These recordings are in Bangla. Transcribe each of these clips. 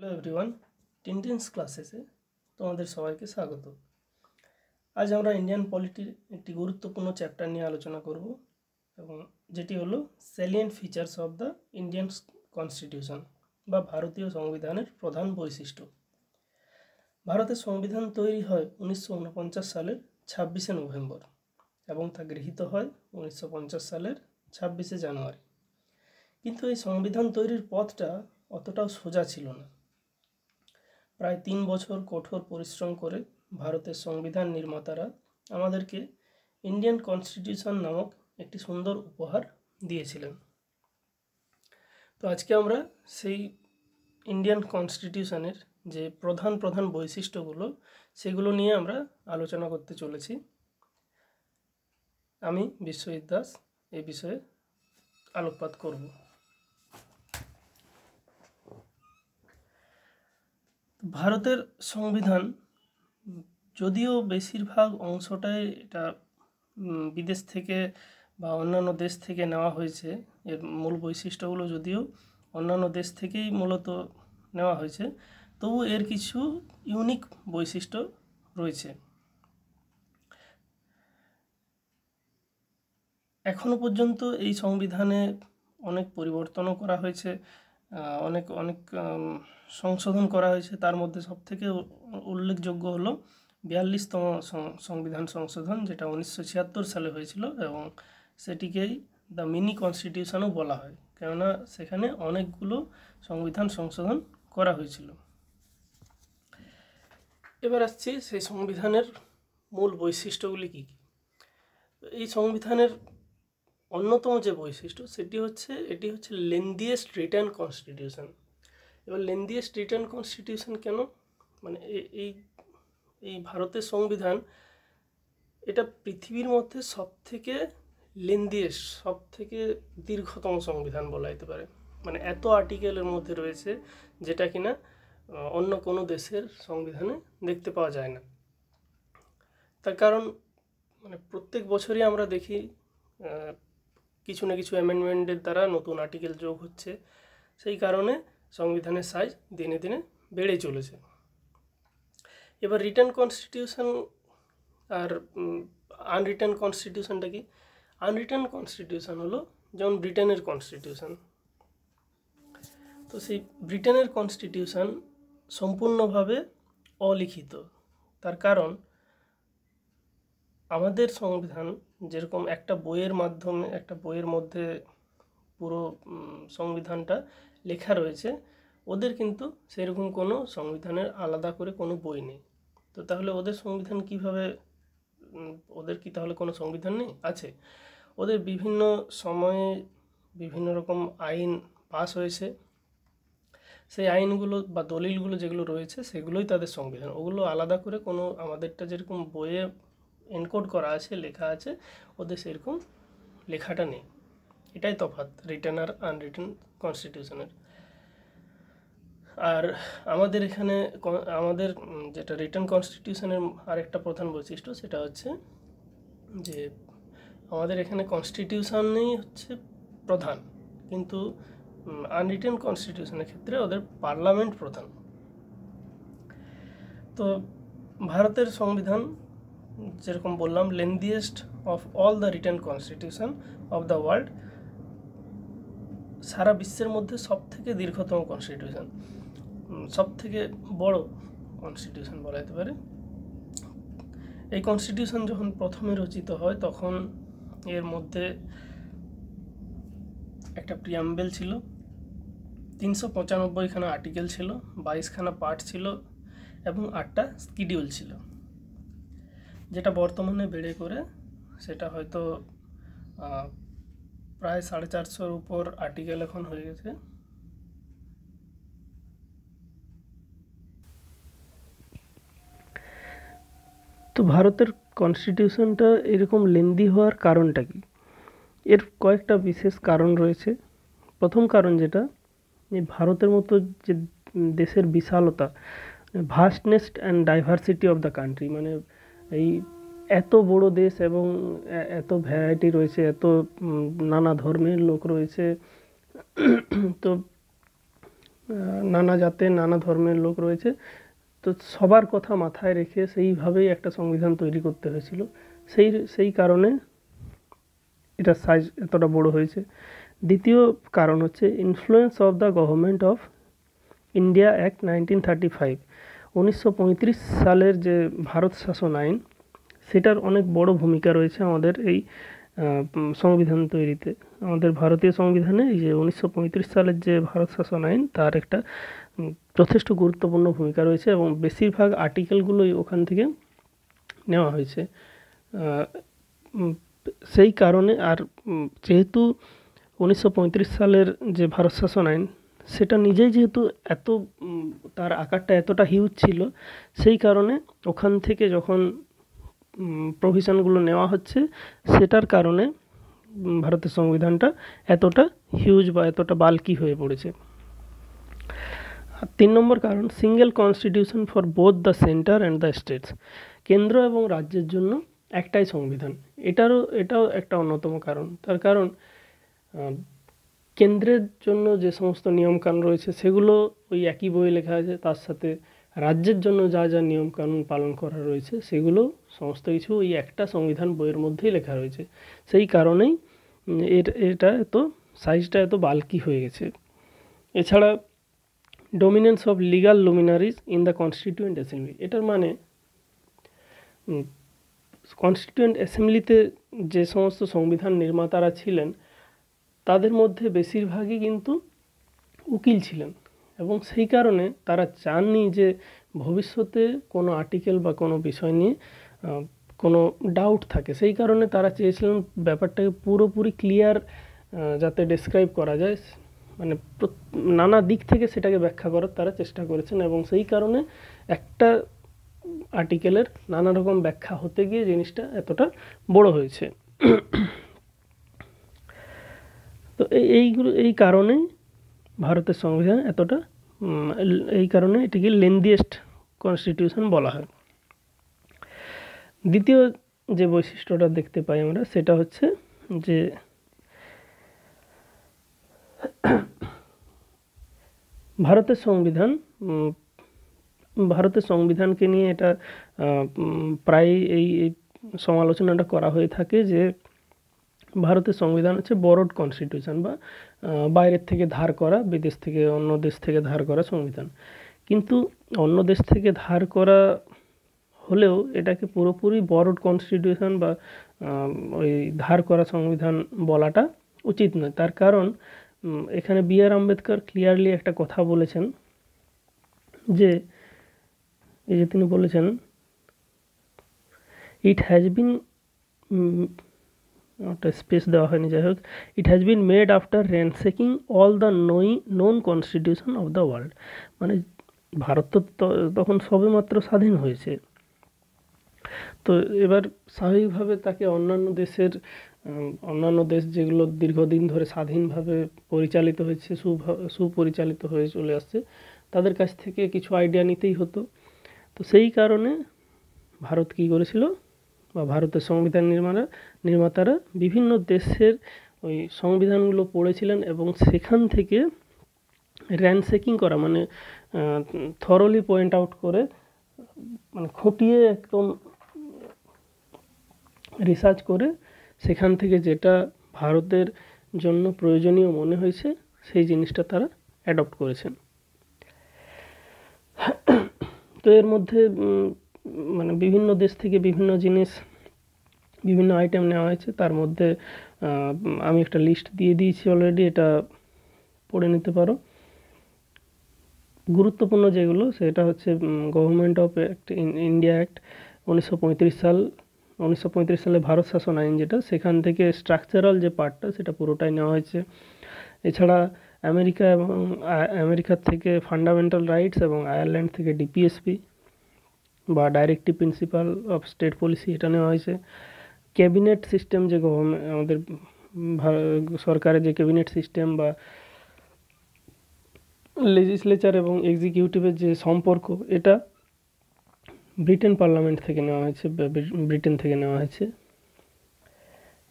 হ্যালো এভরিওয়ান, টিনটিনস ক্লাসেসে তোমাদের সবাইকে স্বাগত। আজ আমরা ইন্ডিয়ান পলিটির একটি গুরুত্বপূর্ণ চ্যাপ্টার নিয়ে আলোচনা করব এবং যেটি হলো salient features of the Indian constitution বা ভারতীয় সংবিধানের প্রধান বৈশিষ্ট্য। ভারতের সংবিধান তৈরি হয় 1949 সালের 26শে নভেম্বর এবং তা গৃহীত হয় 1950 সালের 26শে জানুয়ারি। কিন্তু এই সংবিধান তৈরির পথটা অতটাও সোজা ছিল না। প্রায় 3 বছর কঠোর পরিশ্রম করে ভারতের সংবিধান নির্মাতারা আমাদেরকে ইন্ডিয়ান কনস্টিটিউশন নামক একটি সুন্দর উপহার দিয়েছিলেন। তো আজকে আমরা সেই ইন্ডিয়ান কনস্টিটিউশনের যে প্রধান বৈশিষ্ট্যগুলো সেগুলো নিয়ে আমরা আলোচনা করতে চলেছি। আমি বিশ্বজিৎ দাস এই বিষয়ে আলোকপাত করব। ভারতের সংবিধান যদিও বেশিরভাগ অংশটাই এটা বিদেশ থেকে বা অন্যান্য দেশ থেকে নেওয়া হয়েছে, এর মূল বৈশিষ্ট্যগুলো যদিও অন্যান্য দেশ থেকেই মূলত নেওয়া হয়েছে, তবু এর কিছু ইউনিক বৈশিষ্ট্য রয়েছে। এখনো পর্যন্ত এই সংবিধানে অনেক পরিবর্তনও করা হয়েছে, অনেক সংশোধন করা হয়েছে। তার মধ্যে সবথেকে উল্লেখযোগ্য হলো 42তম সংবিধান সংশোধন, যেটা 1976 সালে হয়েছিল এবং সেটিকেই দ্য মিনি কনস্টিটিউশনও বলা হয়, কেননা সেখানে অনেকগুলো সংবিধান সংশোধন করা হয়েছিল। এবার আসছি সেই সংবিধানের মূল বৈশিষ্ট্যগুলি কী কী। এই সংবিধানের অন্যতম যে বৈশিষ্ট্য এটি হচ্ছে লেন্দিয়েস্ট রিটেন কনস্টিটিউশন। এবার লেন্দিয়েস্ট রিটেন কনস্টিটিউশন কেন? মানে এই ভারতের সংবিধান এটা পৃথিবীর মধ্যে সবথেকে লেন্দিয়েস্ট, সবথেকে দীর্ঘতম সংবিধান বলা যেতে পারে। মানে এত আর্টিকেলের মধ্যে রয়েছে যেটা কিনা অন্য কোনো দেশের সংবিধানে দেখতে পাওয়া যায় না। তার কারণ মানে প্রত্যেক বছরই আমরা দেখি কিছু না কিছু অ্যামেন্ডমেন্টের দ্বারা নতুন আর্টিকেল যোগ হচ্ছে, সেই কারণে সংবিধানের সাইজ দিনে দিনে বেড়ে চলেছে। এবার রিটেন কনস্টিটিউশন আর আনরিটেন কনস্টিটিউশনটা কি? আনরিটেন কনস্টিটিউশন হলো যেমন ব্রিটেনের কনস্টিটিউশন। তো সেই ব্রিটেনের কনস্টিটিউশন সম্পূর্ণভাবে অলিখিত। তার কারণ আমাদের সংবিধান যেরকম একটা বইয়ের মধ্যে পুরো সংবিধানটা লেখা রয়েছে, ওদের কিন্তু সেরকম কোনো সংবিধানের আলাদা করে কোনো বই নেই। তো তাহলে ওদের সংবিধান কিভাবে, ওদের কি তাহলে কোনো সংবিধান নেই? আছে। ওদের বিভিন্ন সময়ে বিভিন্ন রকম আইন পাস হয়েছে, সেই আইনগুলো বা দলিলগুলো যেগুলো রয়েছে সেগুলোই তাদের সংবিধান। ওগুলো আলাদা করে কোনো আমাদেরটা যেরকম বইয়ে এনকোড করা আছে, লেখা আছে, ওদের সেরকম লেখাটা নেই। এটাই তফাৎ রিটেন আর আনরিটেন কনস্টিটিউশনের। আর আমাদের এখানে আমাদের যেটা রিটেন কনস্টিটিউশনের আরেকটা প্রধান বৈশিষ্ট্য সেটা হচ্ছে যে আমাদের এখানে কনস্টিটিউশনই হচ্ছে প্রধান, কিন্তু আনরিটেন কনস্টিটিউশনের ক্ষেত্রে ওদের পার্লামেন্ট প্রধান। তো ভারতের সংবিধান যেরকম বললাম lengthiest of all the written constitution of the world, সারা বিশ্বের মধ্যে সবথেকে দীর্ঘতম কনস্টিটিউশন, সবথেকে বড় কনস্টিটিউশন বলা যেতে পারে। এই কনস্টিটিউশন যখন প্রথমে রচিত হয় তখন এর মধ্যে একটা প্রিয়াম্বেল ছিল, 395খানা আর্টিকেল ছিল, 22খানা পার্ট ছিল এবং 8টা শিডিউল ছিল, যেটা বর্তমানে বেড়ে করে সেটা হয়তো প্রায় 450-র উপর আর্টিকেল এখন হয়ে গেছে। তো ভারতের কনস্টিটিউশনটা এরকম লেন্দি হওয়ার কারণটা কি? এর কয়েকটা বিশেষ কারণ রয়েছে। প্রথম কারণ যেটা, এই ভারতের মতো যে দেশের বিশালতা, vastness and diversity of the country, মানে এই এত বড় দেশ এবং এত ভ্যারাইটি রয়েছে, এত নানা ধর্মের লোক রয়েছে, তো নানা জাতের নানা ধর্মের লোক রয়েছে, তো সবার কথা মাথায় রেখে সেইভাবেই একটা সংবিধান তৈরি করতে হয়েছিল। সেই কারণে এটার সাইজ এতটা বড় হয়েছে। দ্বিতীয় কারণ হচ্ছে influence of the government of India act 1935। 1935 সালের যে ভারত শাসন আইন, সেটার অনেক বড় ভূমিকা রয়েছে আমাদের এই সংবিধান তৈরিতে। আমাদের ভারতীয় সংবিধানে এই যে 1935 সালের যে ভারত শাসন আইন, তার একটা যথেষ্ট গুরুত্বপূর্ণ ভূমিকা রয়েছে এবং বেশিরভাগ আর্টিকেলগুলোই ওখান থেকে নেওয়া হয়েছে। সেই কারণে আর যেহেতু 1935 সালের যে ভারত শাসন আইন, সেটা নিজেই যেহেতু এত তার আকারটা এতটা হিউজ ছিল, সেই কারণে ওখান থেকে যখন প্রভিশনগুলো নেওয়া হচ্ছে, সেটার কারণে ভারতের সংবিধানটা এতটা হিউজ বা এতটা বাল্কি হয়ে পড়েছে। আর 3 নম্বর কারণ, single constitution for both the centre and the states. কেন্দ্র এবং রাজ্যের জন্য একটাই সংবিধান। এটাও একটা অন্যতম কারণ। তার কারণ কেন্দ্রের জন্য যে সমস্ত নিয়মকানুন রয়েছে সেগুলো ওই একই বইয়ে লেখা আছে, তার সাথে রাজ্যের জন্য যা যা নিয়মকানুন পালন করা রয়েছে সেগুলো সমস্ত কিছু ওই একটা সংবিধান বইয়ের মধ্যেই লেখা রয়েছে। সেই কারণেই এটা সাইজটা এত বাল্কি হয়ে গেছে। এছাড়া dominance of legal luminaries in the constituent assembly. এটার মানে কনস্টিটিউয়েন্ট অ্যাসেম্বলিতে যে সমস্ত সংবিধান নির্মাতারা ছিলেন, তাদের মধ্যে বেশিরভাগই কিন্তু উকিল ছিলেন এবং সেই কারণে তারা চাননি যে ভবিষ্যতে কোনো আর্টিকেল বা কোনো বিষয় নিয়ে কোনো ডাউট থাকে। সেই কারণে তারা চেয়েছিলেন ব্যাপারটাকে পুরোপুরি ক্লিয়ার যাতে ডেসক্রাইব করা যায়, মানে নানা দিক থেকে সেটাকে ব্যাখ্যা করার তারা চেষ্টা করেছেন এবং সেই কারণে একটা আর্টিকেলের নানা রকম ব্যাখ্যা হতে গিয়ে জিনিসটা এতটা বড় হয়েছে। তো এই কারণেই ভারতের সংবিধান এতটা, এই কারণে এটিকে লেন্দিয়েস্ট কনস্টিটিউশন বলা হয়। দ্বিতীয় যে বৈশিষ্ট্যটা দেখতে পাই আমরা, সেটা হচ্ছে যে ভারতের সংবিধানকে নিয়ে এটা প্রায় এই সমালোচনাটা করা হয়ে থাকে যে ভারতের সংবিধান হচ্ছে বরোড কনস্টিটিউশন বা বাইরের থেকে ধার করা, বিদেশ থেকে অন্য দেশ থেকে ধার করা সংবিধান। কিন্তু অন্য দেশ থেকে ধার করা হলেও এটাকে পুরোপুরি বরোড কনস্টিটিউশন বা ওই ধার করা সংবিধান বলাটা উচিত নয়। তার কারণ এখানে বি.আর. আম্বেদকর ক্লিয়ারলি একটা কথা বলেছেন যে এই যে তিনি বলেছেন, ইট হ্যাজ বিন, ওটা স্পেস দেওয়া হয়নি, যাই হোক, it has been made after ransacking all the known constitution of the world. মানে ভারত তো তখন সবেমাত্র স্বাধীন হয়েছে, তো এবার স্বাভাবিকভাবে তাকে অন্যান্য দেশ যেগুলো দীর্ঘদিন ধরে স্বাধীনভাবে পরিচালিত হয়েছে, সুপরিচালিত হয়ে চলে আসছে, তাদের কাছ থেকে কিছু আইডিয়া নিতেই হতো। তো সেই কারণে ভারত কী করেছিল, বা ভারতের সংবিধান নির্মাতারা বিভিন্ন দেশের ওই সংবিধানগুলো পড়েছিলেন এবং সেখান থেকে র্যানসেকিং করা, মানে থরলি পয়েন্ট আউট করে, মানে খুঁটিয়ে একদম রিসার্চ করে সেখান থেকে যেটা ভারতের জন্য প্রয়োজনীয় মনে হয়েছে সেই জিনিসটা তারা অ্যাডপ্ট করেছেন। তো এর মধ্যে মানে বিভিন্ন দেশ থেকে বিভিন্ন জিনিস, বিভিন্ন আইটেম নেওয়া হয়েছে। তার মধ্যে আমি একটা লিস্ট দিয়ে দিয়েছি অলরেডি, এটা পড়ে নিতে পারো। গুরুত্বপূর্ণ যেগুলো, সেটা হচ্ছে গভর্নমেন্ট অফ ইন্ডিয়া অ্যাক্ট 1935 সালে ভারত শাসন আইন যেটা, সেখান থেকে স্ট্রাকচারাল যে পার্টটা সেটা পুরোটাই নেওয়া হয়েছে। এছাড়া আমেরিকার থেকে ফান্ডামেন্টাল রাইটস এবং আয়ারল্যান্ড থেকে ডিপিএসপি বা directive principle of state policy, এটা নেওয়া হয়েছে। ক্যাবিনেট সিস্টেম, যে আমাদের সরকারের যে ক্যাবিনেট সিস্টেম বা লেজিসলেচার এবং এক্সিকিউটিভের যে সম্পর্ক, এটা ব্রিটেন পার্লামেন্ট থেকে নেওয়া হয়েছে, ব্রিটেন থেকে নেওয়া হয়েছে।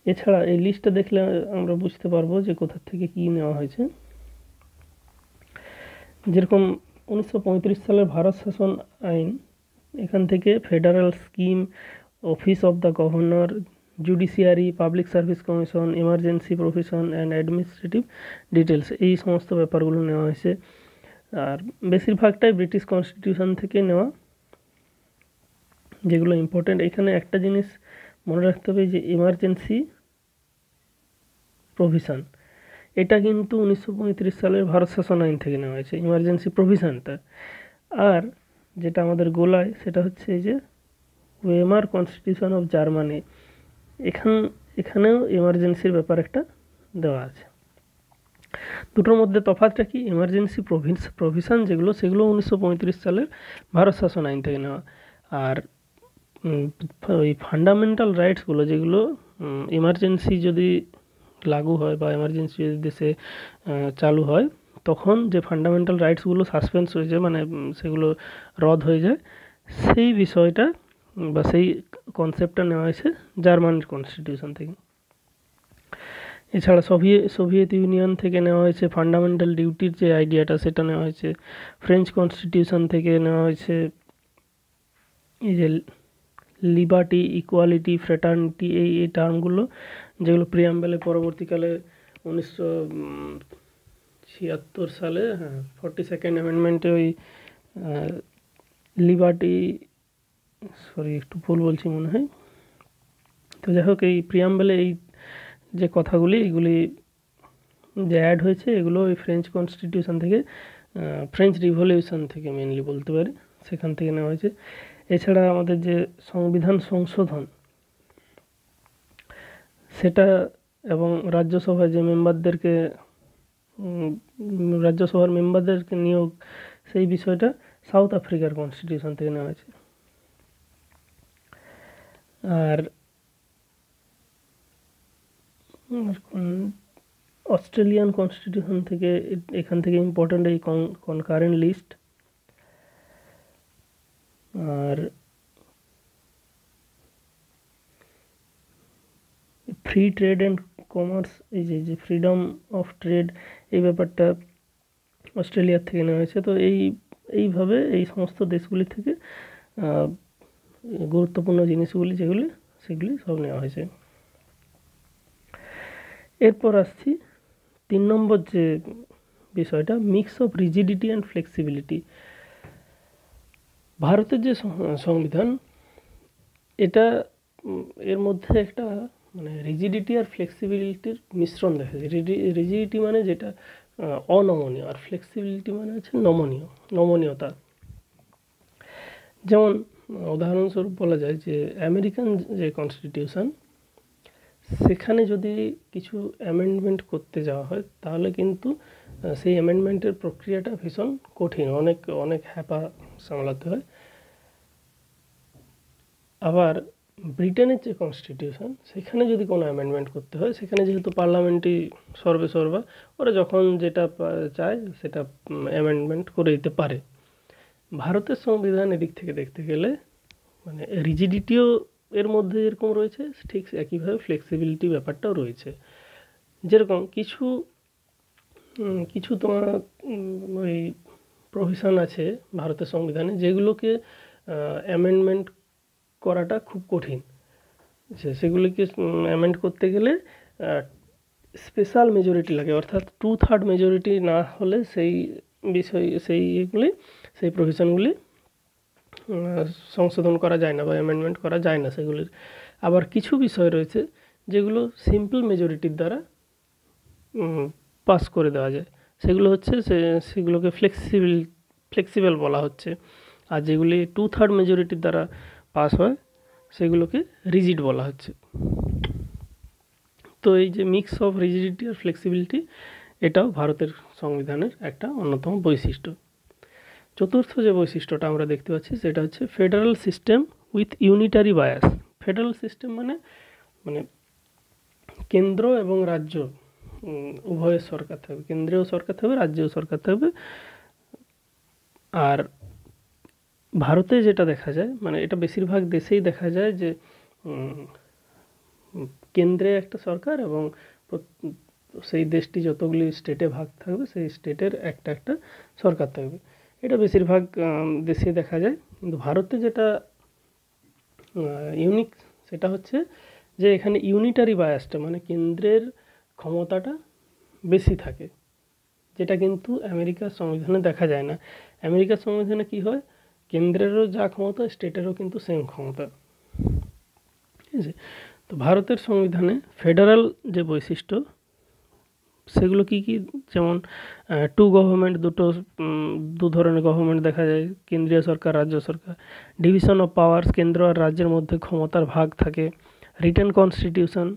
এছাড়া এই লিস্টটা দেখলে আমরা বুঝতে পারবো যে কোথা থেকে কী নেওয়া হয়েছে। যেরকম 1935 সালের ভারত শাসন আইন, এখান থেকে federal scheme, office of the governor, judiciary, public service commission, emergency provision and administrative details, এই সমস্ত ব্যাপারগুলো নেওয়া হয়েছে। আর বেশিরভাগটাই ব্রিটিশ কনস্টিটিউশন থেকে নেওয়া, যেগুলো ইম্পর্টেন্ট। এখানে একটা জিনিস মনে রাখতে হবে যে এমার্জেন্সি প্রভিশন, এটা কিন্তু 1935 সালের ভারত শাসন আইন থেকে নেওয়া হয়েছে, ইমার্জেন্সি প্রভিশনটা। আর যেটা আমাদের গোলায় সেটা হচ্ছে এই যে ওয়েমার কনস্টিটিউশন অফ জার্মানি, এখানেও এমার্জেন্সির ব্যাপার একটা দেওয়া আছে। দুটোর মধ্যে তফাৎটা কি? এমার্জেন্সি প্রভিশন যেগুলো, সেগুলো 1935 সালের ভারত শাসন আইন থেকে নেওয়া। আর ওই ফান্ডামেন্টাল রাইটসগুলো যেগুলো এমার্জেন্সি যদি লাগু হয় বা এমার্জেন্সি যদি দেশে চালু হয়, তখন যে ফান্ডামেন্টাল রাইটসগুলো সাসপেন্স হয়ে যায়, মানে সেগুলো রদ হয়ে যায়, সেই বিষয়টা বা সেই কনসেপ্টটা নেওয়া হয়েছে জার্মানির কনস্টিটিউশন থেকে। এছাড়া সোভিয়েত ইউনিয়ন থেকে নেওয়া হয়েছে ফান্ডামেন্টাল ডিউটির যে আইডিয়াটা, সেটা নেওয়া হয়েছে। ফ্রেঞ্চ কনস্টিটিউশন থেকে নেওয়া হয়েছে এই যে লিবার্টি, ইকুয়ালিটি, ফ্রেটার্নিটি, এই টার্মগুলো, যেগুলো প্রিয়াম্বেলে পরবর্তীকালে 1976 সালে 42nd অ্যামেন্ডমেন্টে ওই লিবার্টি, একটু ভুল বলছি মনে হয়, তো যাই হোক, এই প্রিয়াম্বেলে এই যে কথাগুলি, এগুলি যে অ্যাড হয়েছে, এগুলো ওই ফ্রেঞ্চ কনস্টিটিউশন থেকে, ফ্রেঞ্চ রিভলিউশন থেকে মেনলি বলতে পারি, সেখান থেকে নেওয়া হয়েছে। এছাড়া আমাদের যে সংবিধান সংশোধন, সেটা এবং রাজ্যসভায় যে মেম্বারদেরকে, রাজ্যসভার মেম্বারদেরকে নিয়োগ, সেই বিষয়টা সাউথ আফ্রিকার কনস্টিটিউশন থেকে নেওয়া হয়েছে। আর অস্ট্রেলিয়ান কনস্টিটিউশন থেকে, এখান থেকে ইম্পর্ট্যান্ট এই কনকারেন্ট লিস্ট। আর ফ্রি ট্রেড অ্যান্ড কমার্স, এই যে ফ্রিডম অফ ট্রেড, এই ব্যাপারটা অস্ট্রেলিয়ার থেকে নেওয়া হয়েছে। তো এইভাবে এই সমস্ত দেশগুলি থেকে গুরুত্বপূর্ণ জিনিসগুলি যেগুলি, সেগুলি সব নেওয়া হয়েছে। এরপর আসছি 3 নম্বর যে বিষয়টা, mix of rigidity and flexibility. ভারতের যে সংবিধান, এটা এর মধ্যে একটা মানে রিজিডিটি আর ফ্লেক্সিবিলিটির মিশ্রণ দেখা যায়। রিজিডিটি মানে যেটা অনমনীয়, আর ফ্লেক্সিবিলিটি মানে হচ্ছে নমনীয়তা। যেমন উদাহরণস্বরূপ বলা যায় যে আমেরিকান যে কনস্টিটিউশন, সেখানে যদি কিছু অ্যামেন্ডমেন্ট করতে যাওয়া হয়, তাহলে কিন্তু সেই অ্যামেন্ডমেন্টের প্রক্রিয়াটা ভীষণ কঠিন, অনেক হ্যাপা সামলাতে হয়। আবার ব্রিটেনের যে কনস্টিটিউশন, সেখানে যদি কোনো অ্যামেন্ডমেন্ট করতে হয়, সেখানে যেহেতু পার্লামেন্টই সর্বেসর্বা, ওরা যখন যেটা চায় সেটা অ্যামেন্ডমেন্ট করে দিতে পারে। ভারতের সংবিধান এদিক থেকে দেখতে গেলে মানে রিজিডিটিও এর মধ্যে যেরকম রয়েছে, ঠিক একইভাবে ফ্লেক্সিবিলিটি ব্যাপারটাও রয়েছে। যেরকম কিছু তোমার ওই প্রভিশন আছে ভারতের সংবিধানে, যেগুলোকে অ্যামেন্ডমেন্ট করাটা খুব কঠিন। সেগুলিকে অ্যামেন্ড করতে গেলে স্পেশাল মেজরিটি লাগে, অর্থাৎ 2/3 মেজরিটি না হলে সেই প্রভিশনগুলি সংশোধন করা যায় না বা অ্যামেন্ডমেন্ট করা যায় না সেগুলির। আবার কিছু বিষয় রয়েছে যেগুলো সিম্পল মেজরিটির দ্বারা পাস করে দেওয়া যায়, সেগুলো হচ্ছে সেগুলোকে ফ্লেক্সিবল বলা হচ্ছে। আর যেগুলি 2/3 মেজরিটির দ্বারা পাস হয়, সেগুলোকে রিজিড বলা হচ্ছে। তো এই যে মিক্স অফ রিজিডিটি আর ফ্লেক্সিবিলিটি, এটাও ভারতের সংবিধানের একটা অন্যতম বৈশিষ্ট্য। চতুর্থ যে বৈশিষ্ট্যটা আমরা দেখতে পাচ্ছি, সেটা হচ্ছে federal system with unitary bias. Federal system মানে কেন্দ্র এবং রাজ্য উভয়ের সরকার থাকবে, কেন্দ্রীয় সরকার থাকবে, রাজ্যেও সরকার থাকবে। আর ভারতে যেটা দেখা যায়, মানে এটা বেশিরভাগ দেশেই দেখা যায় যে কেন্দ্রে একটা সরকার এবং তো সেই দেশটি যতগুলি স্টেটে ভাগ থাকবে সেই স্টেটের একটা একটা সরকার থাকবে। এটা বেশিরভাগ দেশে দেখা যায়। কিন্তু ভারতে যেটা ইউনিক সেটা হচ্ছে যে এখানে ইউনিটারি বায়াসটা মানে কেন্দ্রের ক্ষমতাটা বেশি থাকে, যেটা কিন্তু আমেরিকার সংবিধানে দেখা যায় না। আমেরিকার সংবিধানে কি হয়, কেন্দ্রেরও যা ক্ষমতা স্টেটেরও কিন্তু সেম ক্ষমতা, ঠিক আছে। তো ভারতের সংবিধানে ফেডারাল যে বৈশিষ্ট্য সেগুলো কি কি, যেমন টু গভর্নমেন্ট, দু ধরনের গভর্নমেন্ট দেখা যায়, কেন্দ্রীয় সরকার, রাজ্য সরকার। ডিভিশন অফ পাওয়ার্স, কেন্দ্র আর রাজ্যের মধ্যে ক্ষমতার ভাগ থাকে। রিটেন কনস্টিটিউশন,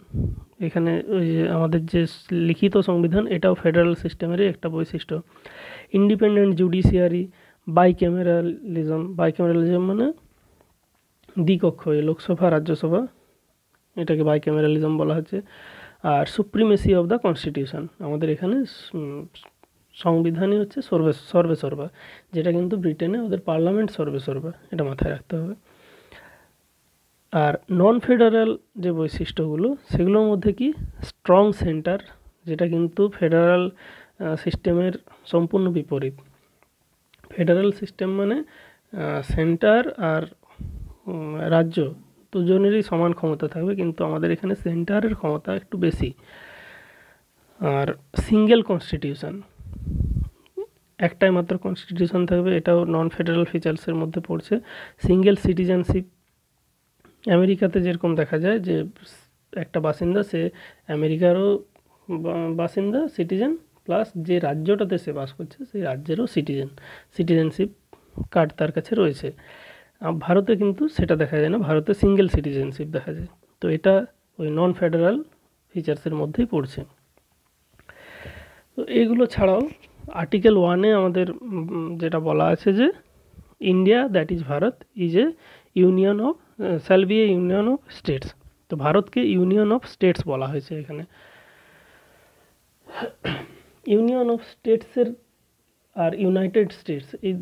এখানে ওই যে আমাদের যে লিখিত সংবিধান এটাও ফেডারাল সিস্টেমেরই একটা বৈশিষ্ট্য। ইন্ডিপেন্ডেন্ট জুডিশিয়ারি, বাইক্যামেরালিজম মানে দ্বিকক্ষ, লোকসভা রাজ্যসভা, এটাকে বাইক্যামেরালিজম বলা হচ্ছে। আর সুপ্রিমেসি অফ দ্য কনস্টিটিউশন, আমাদের এখানে সংবিধানই হচ্ছে সর্বেসর্বা, যেটা কিন্তু ব্রিটেনে ওদের পার্লামেন্ট সর্বেসর্বা, এটা মাথায় রাখতে হবে। আর নন ফেডারাল যে বৈশিষ্ট্যগুলো সেগুলোর মধ্যে কি, স্ট্রং সেন্টার, যেটা কিন্তু ফেডারাল সিস্টেমের সম্পূর্ণ বিপরীত। ফেডারাল সিস্টেম মানে সেন্টার আর রাজ্য দুজনেরই সমান ক্ষমতা থাকবে, কিন্তু আমাদের এখানে সেন্টারের ক্ষমতা একটু বেশি। আর সিঙ্গেল কনস্টিটিউশন, একটাই মাত্র কনস্টিটিউশন থাকবে, এটাও নন ফেডারাল ফিচার্সের মধ্যে পড়ছে। সিঙ্গেল সিটিজেনশিপ, আমেরিকাতে যেরকম দেখা যায় যে একটা বাসিন্দা সে আমেরিকারও বাসিন্দা সিটিজেন, প্লাস যে রাজ্যটাতে সে বাস করছে সেই রাজ্যেরও সিটিজেনশিপ কার্ড তার কাছে রয়েছে। ভারতে কিন্তু সেটা দেখা যায় না, ভারতে সিঙ্গেল সিটিজেনশিপ দেখা যায়। তো এটা ওই নন ফেডারাল ফিচার্সের মধ্যেই পড়ছে। তো এগুলো ছাড়াও আর্টিকেল 1-এ আমাদের যেটা বলা আছে যে India that is Bharat is a union of shall be a union of states. তো ভারতকে ইউনিয়ন অফ স্টেটস বলা হয়েছে এখানে। ইউনিয়ন অফ স্টেটসের আর ইউনাইটেড স্টেটস এই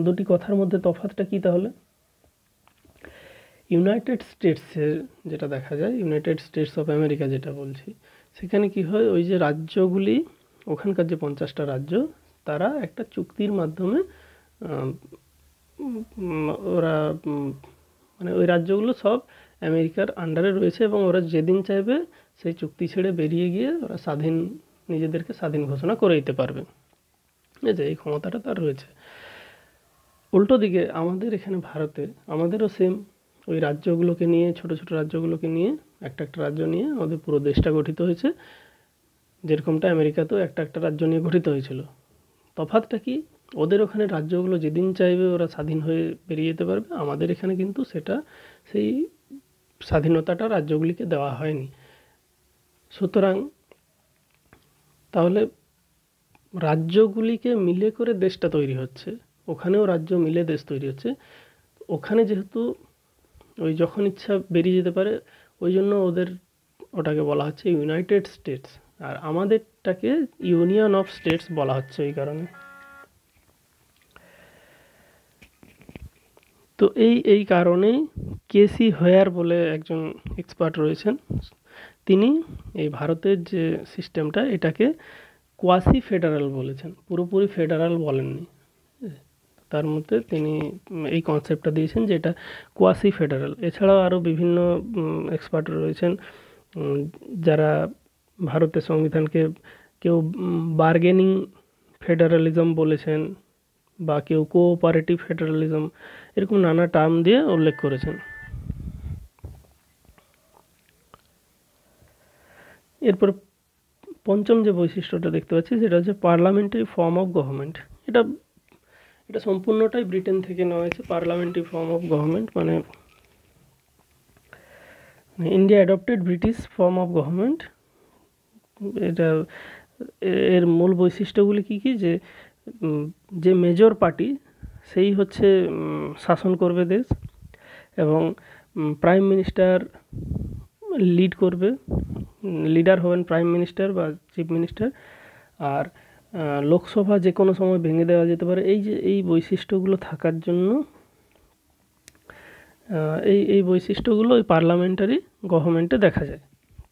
দুটি কথার মধ্যে তফাৎটা কি তাহলে? ইউনাইটেড স্টেটসের যেটা দেখা যায়, ইউনাইটেড স্টেটস অফ আমেরিকা যেটা বলছি, সেখানে কি হয়, ওই যে রাজ্যগুলি, ওখানকার যে 50টা রাজ্য, তারা একটা চুক্তির মাধ্যমে ওরা মানে ওই রাজ্যগুলো সব আমেরিকার আন্ডারে রয়েছে এবং ওরা যেদিন চাইবে সেই চুক্তি ছেড়ে বেরিয়ে গিয়ে ওরা নিজেদেরকে স্বাধীন ঘোষণা করে দিতে পারবে, ঠিক আছে, এই ক্ষমতাটা তার রয়েছে। উল্টো দিকে আমাদের এখানে ভারতে আমাদেরও সেম, ওই রাজ্যগুলোকে নিয়ে, ছোট ছোট রাজ্যগুলোকে নিয়ে, একটা একটা রাজ্য নিয়ে আমাদের পুরো দেশটা গঠিত হয়েছে, যেরকমটা আমেরিকাতেও একটা একটা রাজ্য নিয়ে গঠিত হয়েছিল। তফাৎটা কি, ওদের ওখানে রাজ্যগুলো যেদিন চাইবে ওরা স্বাধীন হয়ে বেরিয়ে যেতে পারবে, আমাদের এখানে কিন্তু সেটা, সেই স্বাধীনতাটা রাজ্যগুলিকে দেওয়া হয়নি। সুতরাং তাহলে রাজ্যগুলিকে মিলে করে দেশটা তৈরি হচ্ছে, ওখানেও রাজ্য মিলে দেশ তৈরি হচ্ছে। ওখানে যেহেতু ওই যখন ইচ্ছা বেরিয়ে যেতে পারে, ওই জন্য ওটাকে বলা হচ্ছে ইউনাইটেড স্টেটস, আর আমাদেরটাকে ইউনিয়ন অফ স্টেটস বলা হচ্ছে এই কারণে। তো এই কারণেই কেসি হোয়ার বলে একজন এক্সপার্ট রয়েছেন, তিনি এই ভারতের যে সিস্টেমটা এটাকে কোয়াসি ফেডারাল বলেছেন, পুরোপুরি ফেডারাল বলেননি। তার মধ্যে তিনি এই কনসেপ্টটা দিয়েছেন যে এটা কোয়াসি ফেডারাল। এছাড়াও আরও বিভিন্ন এক্সপার্ট রয়েছেন যারা ভারতের সংবিধানকে কেউ বার্গেনিং ফেডারালিজম বলেছেন, বা কেউ কোঅপারেটিভ ফেডারালিজম, এরকম নানা টার্ম দিয়ে উল্লেখ করেছেন। এরপর পঞ্চম যে বৈশিষ্ট্যটা দেখতে পাচ্ছি সেটা হচ্ছে পার্লামেন্টারি ফর্ম অফ গভর্নমেন্ট। এটা সম্পূর্ণটাই ব্রিটেন থেকে নেওয়া হয়েছে। পার্লামেন্টারি ফর্ম অফ গভর্নমেন্ট মানে India adopted British form of government. এটা এর মূল বৈশিষ্ট্যগুলি কী কী, যে মেজর পার্টি সেই হচ্ছে শাসন করবে দেশ, এবং প্রাইম মিনিস্টার লিড করবে, লিডার হবেন প্রাইম মিনিস্টার বা চিফ মিনিস্টার, আর লোকসভা যে কোনো সময় ভেঙে দেওয়া যেতে পারে। এই বৈশিষ্ট্যগুলো থাকার জন্য এই বৈশিষ্ট্যগুলো ওই পার্লামেন্টারি গভর্নমেন্টে দেখা যায়।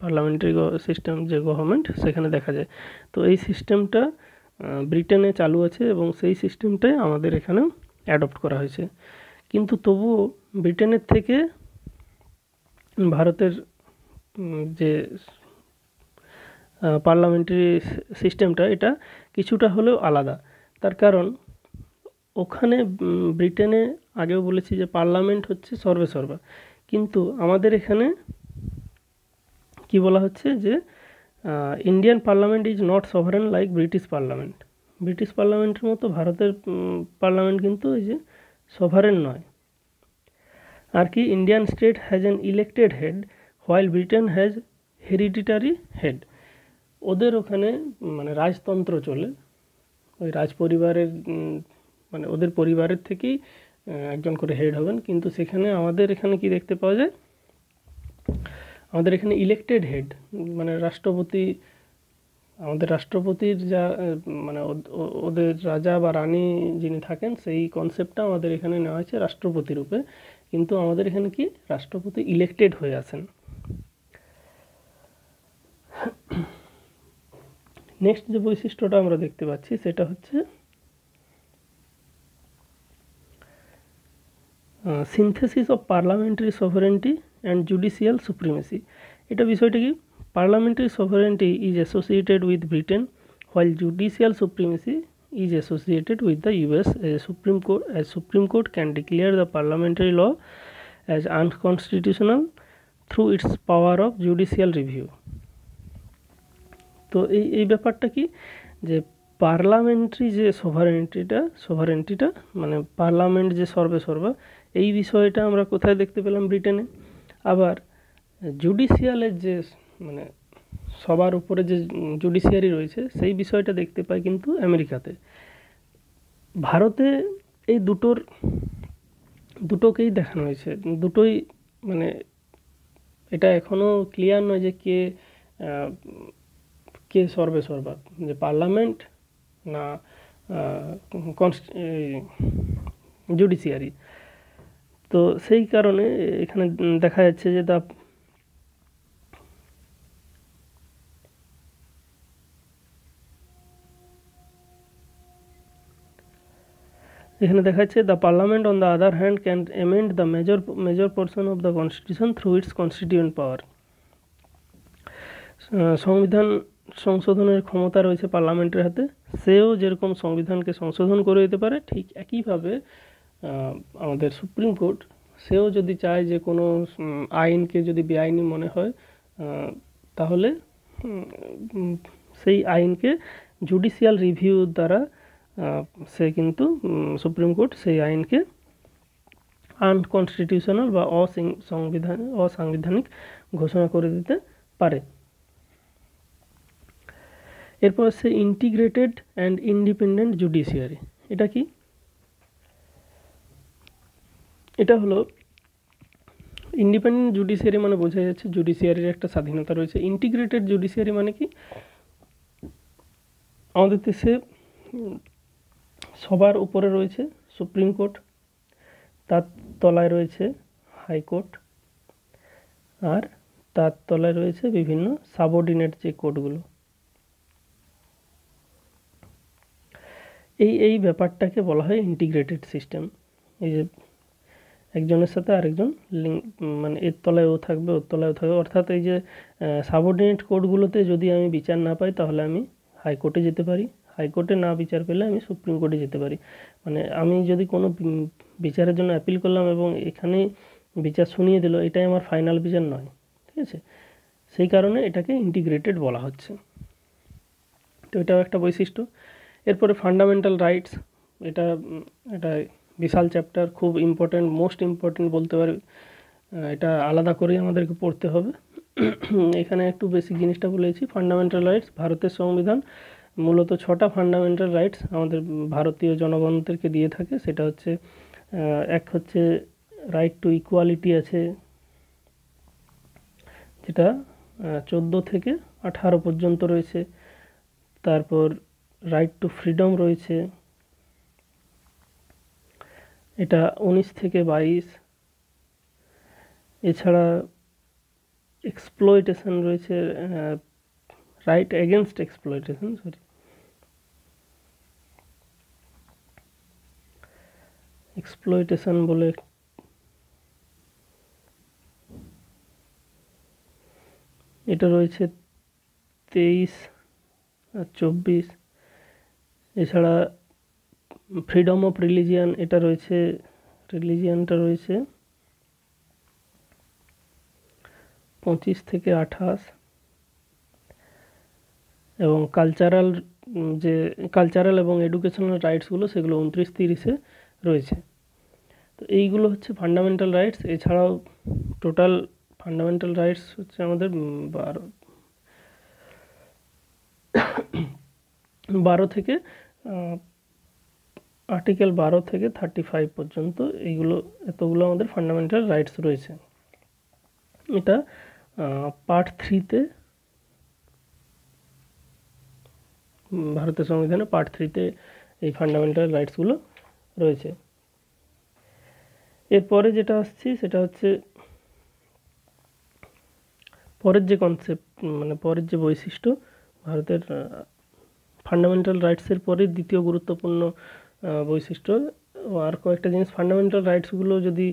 পার্লামেন্টারি সিস্টেম যে গভর্নমেন্ট সেখানে দেখা যায়। তো এই সিস্টেমটা ব্রিটেনে চালু আছে এবং সেই সিস্টেমটাই আমাদের এখানেও অ্যাডপ্ট করা হয়েছে। কিন্তু তবুও ব্রিটেনের থেকে ভারতের যে পার্লামেন্টারি সিস্টেমটা এটা কিছুটা হলেও আলাদা। তার কারণ ওখানে ব্রিটেনে আগেও বলেছি যে পার্লামেন্ট হচ্ছে সর্বেসর্বা, কিন্তু আমাদের এখানে কি বলা হচ্ছে যে Indian parliament is not sovereign like British parliament. British পার্লামেন্টের মতো ভারতের পার্লামেন্ট কিন্তু এই যে সভারেন নয়। আর কি Indian state has an elected head while Britain has hereditary head. ওদের ওখানে মানে রাজতন্ত্র চলে, ওই রাজ পরিবারের মানে ওদের পরিবারের থেকেই একজন করে হেড হবেন, কিন্তু সেখানে আমাদের এখানে কি দেখতে পাওয়া যায়, আমাদের এখানে ইলেক্টেড হেড মানে রাষ্ট্রপতি, আমাদের রাষ্ট্রপতির যা মানে ওদের রাজা বা রানী যিনি থাকেন সেই কনসেপ্টটা আমাদের এখানে নেওয়া হয়েছে রাষ্ট্রপতি রূপে, কিন্তু আমাদের এখানে কি রাষ্ট্রপতি ইলেক্টেড হয়ে আছেন। নেক্সট যে বৈশিষ্ট্যটা আমরা দেখতে পাচ্ছি সেটা হচ্ছে synthesis of parliamentary sovereignty and judicial supremacy. এটা বিষয়টা কি, parliamentary sovereignty is associated with Britain while judicial supremacy is associated with the US. As Supreme Court can declare the parliamentary law as unconstitutional through its power of judicial review. তো এই ব্যাপারটা কি যে পার্লামেন্টারি যে সভারেন্টিটা মানে পার্লামেন্ট যে সর্বেসর্বা, এই বিষয়টা আমরা কোথায় দেখতে পেলাম, ব্রিটেনে। আবার জুডিশিয়ালের যে মানে সবার উপরে যে জুডিশিয়ারি রয়েছে সেই বিষয়টা দেখতে পাই কিন্তু আমেরিকাতে। ভারতে এই দুটোকেই দেখানো হয়েছে, দুটোই মানে এটা এখনও ক্লিয়ার নয় যে কে সর্বেসর্বা, যে পার্লামেন্ট না জুডিশিয়ারি। তো সেই কারণে এখানে দেখা যাচ্ছে যে এখানে দেখা যাচ্ছে the parliament on the other hand can amend the major portion of the constitution through its constituent power. সংবিধান সংশোধনের ক্ষমতা রয়েছে পার্লামেন্টের হাতে, সেও যেরকম সংবিধানকে সংশোধন করে দিতে পারে ঠিক একইভাবে আমাদের সুপ্রিম কোর্ট সেও যদি চায় যে কোনো আইনকে যদি বেআইনি মনে হয় তাহলে সেই আইনকে জুডিশিয়াল রিভিউ দ্বারা সে কিন্তু সুপ্রিম কোর্ট সেই আইনকে আনকনস্টিটিউশনাল বা অসাংবিধানিক ঘোষণা করে দিতে পারে। এরপর হচ্ছে ইন্টিগ্রেটেড অ্যান্ড ইন্ডিপেন্ডেন্ট জুডিশিয়ারি। এটা কি, এটা হলো ইন্ডিপেন্ডেন্ট জুডিশিয়ারি মানে বোঝা যাচ্ছে জুডিশিয়ারির একটা স্বাধীনতা রয়েছে। ইন্টিগ্রেটেড জুডিশিয়ারি মানে কি, আমাদের দেশে সবার উপরে রয়েছে সুপ্রিম কোর্ট, তার তলায় রয়েছে হাইকোর্ট, আর তার তলায় রয়েছে বিভিন্ন সাবঅর্ডিনেট যে কোর্টগুলো। এই ব্যাপারটাকে বলা হয় ইন্টিগ্রেটেড সিস্টেম। এই যে একজনের সাথে আরেকজন মানে এর তলায় ও থাকবে, ওর তলায় ও থাকবে, অর্থাৎ এই যে সাবঅর্ডিনেট কোর্টগুলোতে যদি আমি বিচার না পাই তাহলে আমি হাইকোর্টে যেতে পারি, হাইকোর্টে না বিচার পেলে আমি সুপ্রিম কোর্টে যেতে পারি। মানে আমি যদি কোনো বিচারের জন্য অ্যাপিল করলাম এবং এখানে বিচার শুনিয়ে দিল, এটাই আমার ফাইনাল বিচার নয়, ঠিক আছে। সেই কারণে এটাকে ইন্টিগ্রেটেড বলা হচ্ছে। তো এটাও একটা বৈশিষ্ট্য। এরপরে ফান্ডামেন্টাল রাইটস, এটা বিশাল চ্যাপ্টার, খুব ইম্পর্টেন্ট, মোস্ট ইম্পর্টেন্ট বলতে পারি। এটা আলাদা করেই আমাদেরকে পড়তে হবে। এখানে একটু বেসিক জিনিসটা বলেছি। ফান্ডামেন্টাল রাইটস, ভারতের সংবিধান মূলত 6টা ফান্ডামেন্টাল রাইটস আমাদের ভারতীয় জনগণদেরকে দিয়ে থাকে। সেটা হচ্ছে এক হচ্ছে রাইট টু ইকুয়ালিটি আছে, যেটা 14 থেকে 18 পর্যন্ত রয়েছে। তারপর রাইট টু ফ্রিডম রয়েছে, এটা 19 থেকে 22। এছাড়া এক্সপ্লয়টেশন রয়েছে, রাইট এগেনস্ট এক্সপ্লয়টেশন, এক্সপ্লয়টেশন বলে এটা রয়েছে 23 আর 24। এছাড়া ফ্রিডম অফ রিলিজিয়ান, এটা রয়েছে, রিলিজিয়ানটা রয়েছে 25 থেকে 28। এবং কালচারাল যে কালচারাল এবং এডুকেশনাল রাইটসগুলো সেগুলো 29-30-এ রয়েছে। তো এইগুলো হচ্ছে ফান্ডামেন্টাল রাইটস। এছাড়াও টোটাল ফান্ডামেন্টাল রাইটস হচ্ছে আমাদের 12 থেকে আর্টিকেল 12 থেকে 35 পর্যন্ত এতগুলো আমাদের ফান্ডামেন্টাল রাইটস রয়েছে। এটা পার্ট 3-তে, ভারতের সংবিধানে পার্ট 3-তে এই ফান্ডামেন্টাল রাইটসগুলো রয়েছে। এরপরে যেটা আসছি সেটা হচ্ছে পরের যে কনসেপ্ট, মানে পরের যে বৈশিষ্ট্য ভারতের ফান্ডামেন্টাল রাইটসের পরে দ্বিতীয় গুরুত্বপূর্ণ বৈশিষ্ট্য। আর কয়েকটা জিনিস ফান্ডামেন্টাল রাইটসগুলো যদি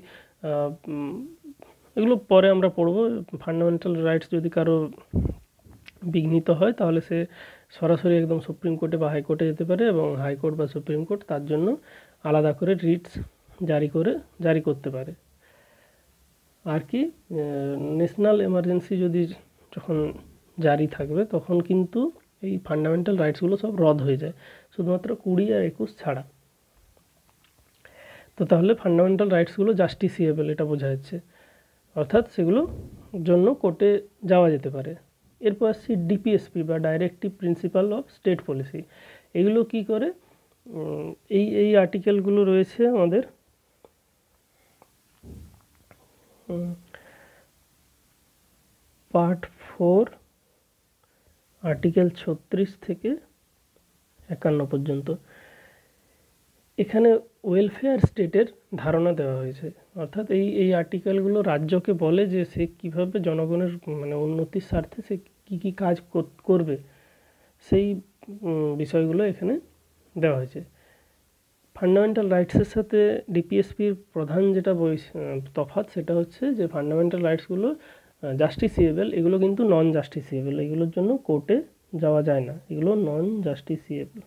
এগুলো পরে আমরা পড়ব। ফান্ডামেন্টাল রাইটস যদি কারো বিঘ্নিত হয় তাহলে সে সরাসরি একদম সুপ্রিম কোর্টে বা হাইকোর্টে যেতে পারে, এবং হাইকোর্ট বা সুপ্রিম কোর্ট তার জন্য আলাদা করে রিটস জারি করতে পারে। আর কি, ন্যাশনাল এমার্জেন্সি যখন জারি থাকবে তখন কিন্তু এই ফান্ডামেন্টাল রাইটসগুলো সব রদ হয়ে যায়, শুধুমাত্র 20 আর 21 ছাড়া। তো তাহলে ফান্ডামেন্টাল রাইটসগুলো জাস্টিসিয়েবল, এটা বোঝা যাচ্ছে, অর্থাৎ সেগুলো জন্য কোর্টে যাওয়া যেতে পারে। এরপর আসছি ডিপিএসপি বা directive principle of state policy. এগুলো কি করে, এই আর্টিকেলগুলো রয়েছে আমাদের পার্ট 4 আর্টিকেল 36 থেকে 51 পর্যন্ত। এখানে ওয়েলফেয়ার স্টেটের ধারণা দেওয়া হয়েছে, অর্থাৎ এই আর্টিকেলগুলো রাজ্যকে বলে যে সে কীভাবে জনগণের মানে উন্নতির স্বার্থে সে কী কাজ করবে, সেই বিষয়গুলো এখানে দেওয়া হয়েছে। ফান্ডামেন্টাল রাইটসের সাথে ডিপিএসপির প্রধান যেটা তফাৎ সেটা হচ্ছে যে ফান্ডামেন্টাল রাইটসগুলো জাস্টিসিয়েবল, এগুলো কিন্তু নন জাস্টিসিয়েবল, এগুলোর জন্য কোর্টে যাওয়া যায় না, এগুলো নন জাস্টিসিয়েবল।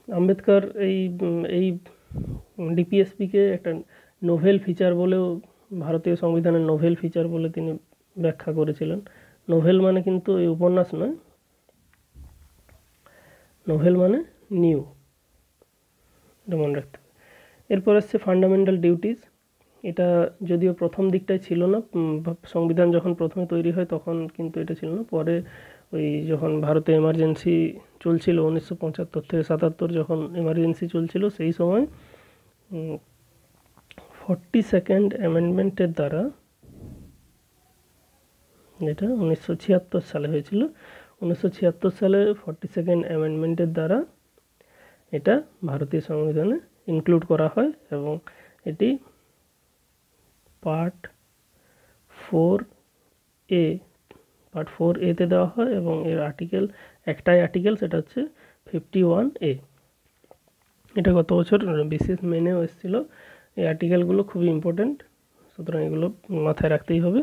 আম্বেদকর এই ডিপিএসপিকে একটা নোভেল ফিচার বলেও, ভারতীয় সংবিধানের নোভেল ফিচার বলে তিনি ব্যাখ্যা করেছিলেন। নোভেল মানে কিন্তু এই উপন্যাস নয়, নোভেল মানে নিউ, এটা মনে রাখতে হবে। এরপর আসছে ফান্ডামেন্টাল ডিউটিস। এটা যদিও প্রথম দিকটায় ছিল না, সংবিধান যখন প্রথমে তৈরি হয় তখন কিন্তু এটা ছিল না। পরে ওই যখন ভারতে এমার্জেন্সি চলছিল 1975 থেকে 77 যখন এমার্জেন্সি চলছিল, সেই সময় 42nd অ্যামেন্ডমেন্টের দ্বারা, যেটা 1976 সালে হয়েছিল, 1976 সালে 42nd অ্যামেন্ডমেন্টের দ্বারা এটা ভারতীয় সংবিধানে ইনক্লুড করা হয়, এবং এটি পার্ট 4A তে দেওয়া হয়, এবং এর একটাই আর্টিকেল, সেটা হচ্ছে 51A। এটা গত বছর বিশেষ মেনেও এসেছিল। এই আর্টিকেলগুলো খুবই ইম্পর্ট্যান্ট, সুতরাং এগুলো মাথায় রাখতেই হবে।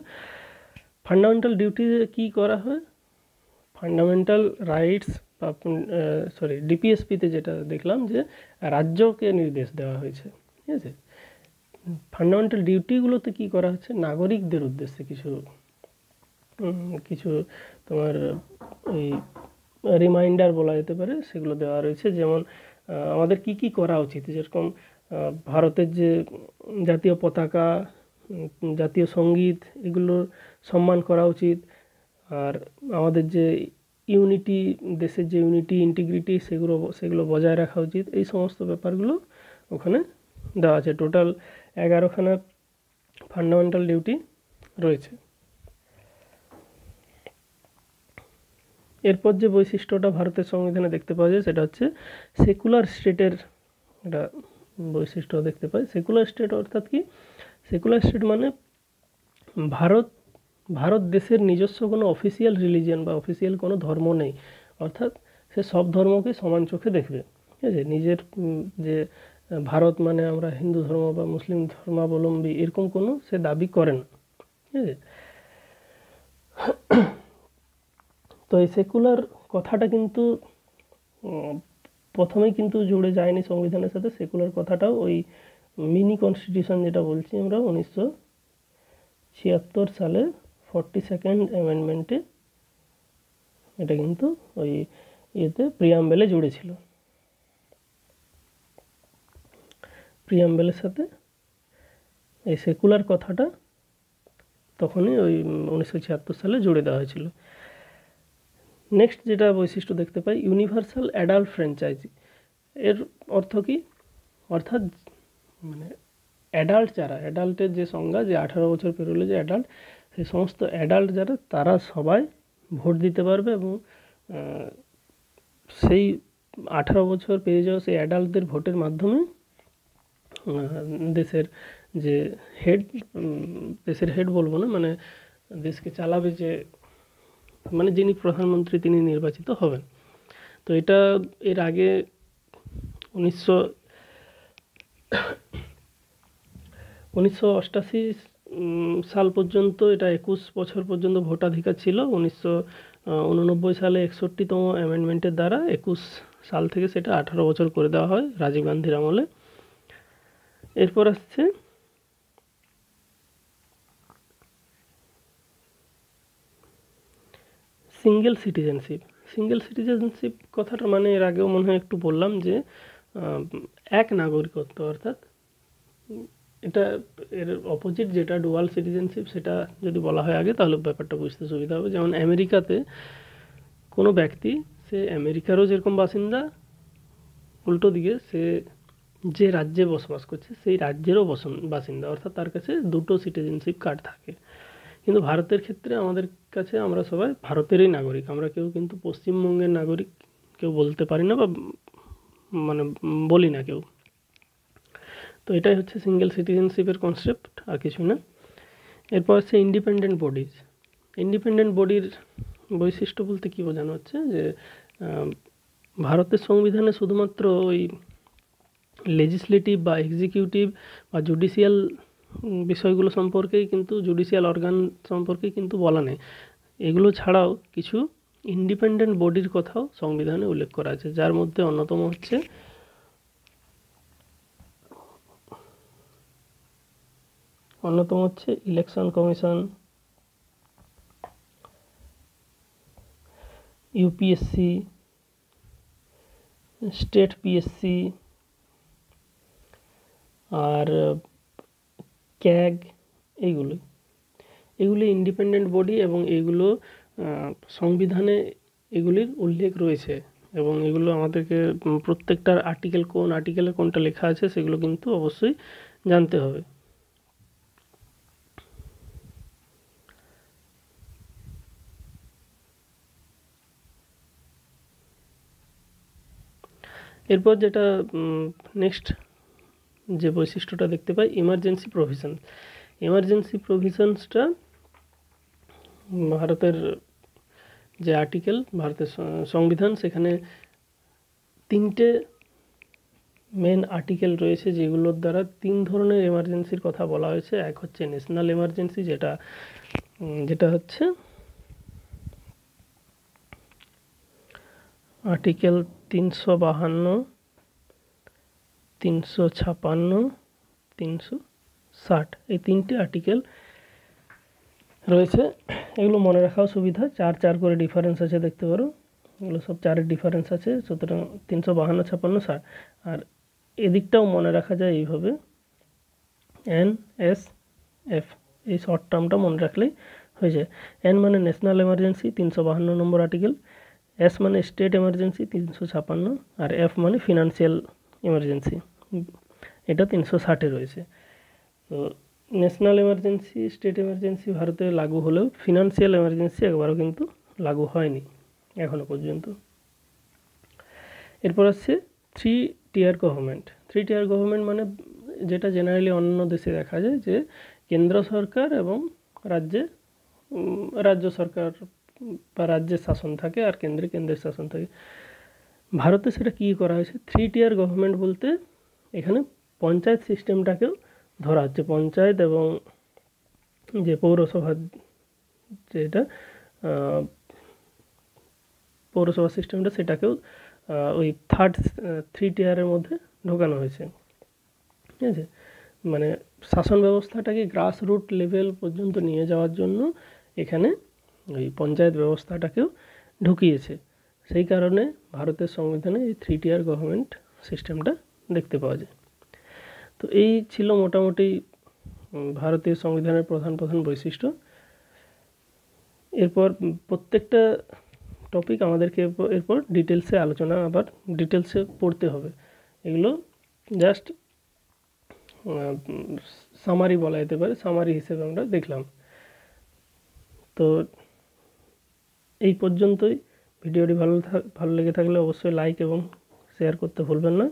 ফান্ডামেন্টাল ডিউটিতে কী করা হয়, ফান্ডামেন্টাল রাইটস বা ডিপিএসপিতে যেটা দেখলাম যে রাজ্যকে নির্দেশ দেওয়া হয়েছে, ঠিক আছে। ফান্ডামেন্টাল ডিউটিগুলোতে কী করা হচ্ছে, নাগরিকদের উদ্দেশ্যে কিছু তোমার এই রিমাইন্ডার বলা যেতে পারে, সেগুলো দেওয়া রয়েছে। যেমন আমাদের কি করা উচিত, যেরকম ভারতের যে জাতীয় পতাকা, জাতীয় সঙ্গীত, এগুলোর সম্মান করা উচিত। আর আমাদের যে ইউনিটি, দেশের যে ইউনিটি ইন্টিগ্রিটি, সেগুলো বজায় রাখা উচিত। এই সমস্ত ব্যাপারগুলো ওখানে দেওয়া আছে। টোটাল 11খানা ফান্ডামেন্টাল ডিউটি রয়েছে। এরপর যে বৈশিষ্ট্যটা ভারতের সংবিধানে দেখতে পাওয়া যায় সেটা হচ্ছে সেকুলার স্টেটের একটা বৈশিষ্ট্য দেখতে পাই। সেকুলার স্টেট অর্থাৎ কি? সেকুলার স্টেট মানে ভারত দেশের নিজস্ব কোনো অফিসিয়াল রিলিজিয়ান বা অফিসিয়াল কোনো ধর্ম নেই, অর্থাৎ সে সব ধর্মকে সমান চোখে দেখবে। ঠিক আছে, নিজের যে ভারত মানে আমরা হিন্দু ধর্ম বা মুসলিম ধর্মাবলম্বী এরকম কোনো সে দাবি করে না। ঠিক আছে, তো এই সেকুলার কথাটা কিন্তু প্রথমেই কিন্তু জুড়ে যায়নি সংবিধানের সাথে। সেকুলার কথাটাও ওই মিনি কনস্টিটিউশন যেটা বলছি আমরা 1976 সালে 42nd অ্যামেন্ডমেন্টে এটা কিন্তু ওই ইয়েতে প্রিয়াম্বেলে জুড়েছিল। প্রিয়াম্বেলের সাথে এই সেকুলার কথাটা তখনই ওই 1976 সালে জুড়ে দেওয়া হয়েছিল। নেক্সট যেটা বৈশিষ্ট্য দেখতে পাই, ইউনিভার্সাল অ্যাডাল্ট ফ্র্যাঞ্চাইজি। এর অর্থ কি? অর্থাৎ মানে অ্যাডাল্ট যারা, অ্যাডাল্টের যে সংজ্ঞা, যে 18 বছর পেরোলে যে অ্যাডাল্ট, সেই সমস্ত অ্যাডাল্ট যারা তারা সবাই ভোট দিতে পারবে এবং সেই 18 বছর পেরিয়ে যাওয়া সেই অ্যাডাল্টদের ভোটের মাধ্যমে দেশের যে হেড, দেশের হেড বলবো না, মানে দেশকে চালাবে যে, মানে যিনি প্রধানমন্ত্রী তিনি নির্বাচিত হবেন। তো এটা এর আগে 1988 সাল পর্যন্ত এটা 21 বছর পর্যন্ত ভোটাধিকার ছিল। 1989 সালে 61তম অ্যামেন্ডমেন্টের দ্বারা 21 সাল থেকে সেটা 18 বছর করে দেওয়া হয় রাজীব গান্ধীর আমলে। এরপর আসছে সিঙ্গেল সিটিজেনশিপ। সিঙ্গেল সিটিজেনশিপ কথাটা মানে এর আগেও মনে হয় একটু বললাম যে এক নাগরিকত্ব, অর্থাৎ এটা এর অপোজিট যেটা ডুয়াল সিটিজেনশিপ, সেটা যদি বলা হয় আগে তাহলে ব্যাপারটা বুঝতে সুবিধা হবে। যেমন আমেরিকাতে কোনো ব্যক্তি সে আমেরিকারও যেরকম বাসিন্দা, উল্টো দিকে সে যে রাজ্যে বসবাস করছে সেই রাজ্যেরও বাসিন্দা, অর্থাৎ তার কাছে দুটো সিটিজেনশিপ কার্ড থাকে। কিন্তু ভারতের ক্ষেত্রে আমাদের কাছে আমরা সবাই ভারতেরই নাগরিক, আমরা কেউ কিন্তু পশ্চিমবঙ্গের নাগরিক কেউ বলতে পারি না বা মানে বলি না কেউ। তো এটাই হচ্ছে সিঙ্গেল সিটিজেনশিপের কনসেপ্ট, আর কিছু না। এরপর হচ্ছে ইন্ডিপেন্ডেন্ট বডিজ। ইন্ডিপেন্ডেন্ট বডির বৈশিষ্ট্য বলতে কী বোঝানো হচ্ছে যে ভারতের সংবিধানে শুধুমাত্র ওই লেজিসলেটিভ বা এক্সিকিউটিভ বা জুডিশিয়াল বিষয়গুলো সম্পর্কেই কিন্তু, জুডিশিয়াল অর্গান সম্পর্কেই কিন্তু বলা নেই। এগুলো ছাড়াও কিছু ইন্ডিপেন্ডেন্ট বডির কথাও সংবিধানে উল্লেখ করা আছে, যার মধ্যে অন্যতম হচ্ছে election commission, UPSC, state PSC, আর ক্যাগ, এগুলি ইন্ডিপেন্ডেন্ট বডি এবং এগুলো সংবিধানে এগুলির উল্লেখ রয়েছে এবং এগুলো আমাদেরকে প্রত্যেকটার আর্টিকেল, কোন আর্টিকেলে কোনটা লেখা আছে সেগুলো কিন্তু অবশ্যই জানতে হবে। এরপর যেটা নেক্সট যে বৈশিষ্ট্যটা দেখতে পাই, ইমার্জেন্সি প্রভিশন। ইমার্জেন্সি প্রভিশনসটা ভারতের যে আর্টিকেল, ভারতের সংবিধান, সেখানে 3টে মেন আর্টিকেল রয়েছে যেগুলোর দ্বারা 3 ধরনের এমার্জেন্সির কথা বলা হয়েছে। এক হচ্ছে ন্যাশনাল এমার্জেন্সি, যেটা হচ্ছে আর্টিকেল 352, 356, 360, এই 3টে আর্টিকেল রয়েছে। এগুলো মনে রাখাও সুবিধা, 4 করে ডিফারেন্স আছে দেখতে পারো, এগুলো সব 4-এর ডিফারেন্স আছে, সুতরাং 352, 56, 60। আর এদিকটাও মনে রাখা যায় এইভাবে, NSF, এই শর্ট টার্মটা মনে রাখলেই হয়ে যায়। N মানে ন্যাশনাল এমার্জেন্সি, 352 নম্বর আর্টিকেল, S মানে স্টেট এমার্জেন্সি, 356, আর F মানে ফিনান্সিয়াল এমার্জেন্সি, এটা 360-এ রয়েছে। তো ন্যাশনাল এমার্জেন্সি, স্টেট এমার্জেন্সি ভারতে লাগু হলেও ফিনান্সিয়াল এমার্জেন্সি একবারও কিন্তু লাগু হয়নি এখনো পর্যন্ত। এরপর আসছে 3 টিয়ার গভর্নমেন্ট। থ্রি টিয়ার গভর্নমেন্ট মানে যেটা জেনারেলি অন্য দেশে দেখা যায় যে কেন্দ্র সরকার এবং রাজ্য সরকার বা রাজ্যের শাসন থাকে আর কেন্দ্রের শাসন থাকে। ভারতে সেটা কী করা হয়েছে, থ্রি টিয়ার গভর্নমেন্ট বলতে এখানে পঞ্চায়েত সিস্টেমটাকেও ধরা হচ্ছে। পঞ্চায়েত এবং যে পৌরসভা, যেটা পৌরসভা সিস্টেমটা, সেটাকেও ওই থ্রি টিয়ারের মধ্যে ঢোকানো হয়েছে। ঠিক আছে, মানে শাসন ব্যবস্থাটাকে গ্রাস রুট লেভেল পর্যন্ত নিয়ে যাওয়ার জন্য এখানে ওই পঞ্চায়েত ব্যবস্থাটাকেও ঢুকিয়েছে। সেই কারণে ভারতের সংবিধানে এই থ্রি টিয়ার গভর্নমেন্ট সিস্টেমটা দেখতে পাওয়া যায়। তো এই ছিল মোটামুটি ভারতীয় সংবিধানের প্রধান বৈশিষ্ট্য। এরপর প্রত্যেকটা টপিক আমাদেরকে এরপর ডিটেলসে ডিটেলসে পড়তে হবে। এগুলো জাস্ট সামারি বলা যেতে পারে, সামারি হিসেবে আমরা দেখলাম। তো এই পর্যন্তই। ভিডিওটি ভালো লেগে থাকলে অবশ্যই লাইক এবং শেয়ার করতে ভুলবেন না।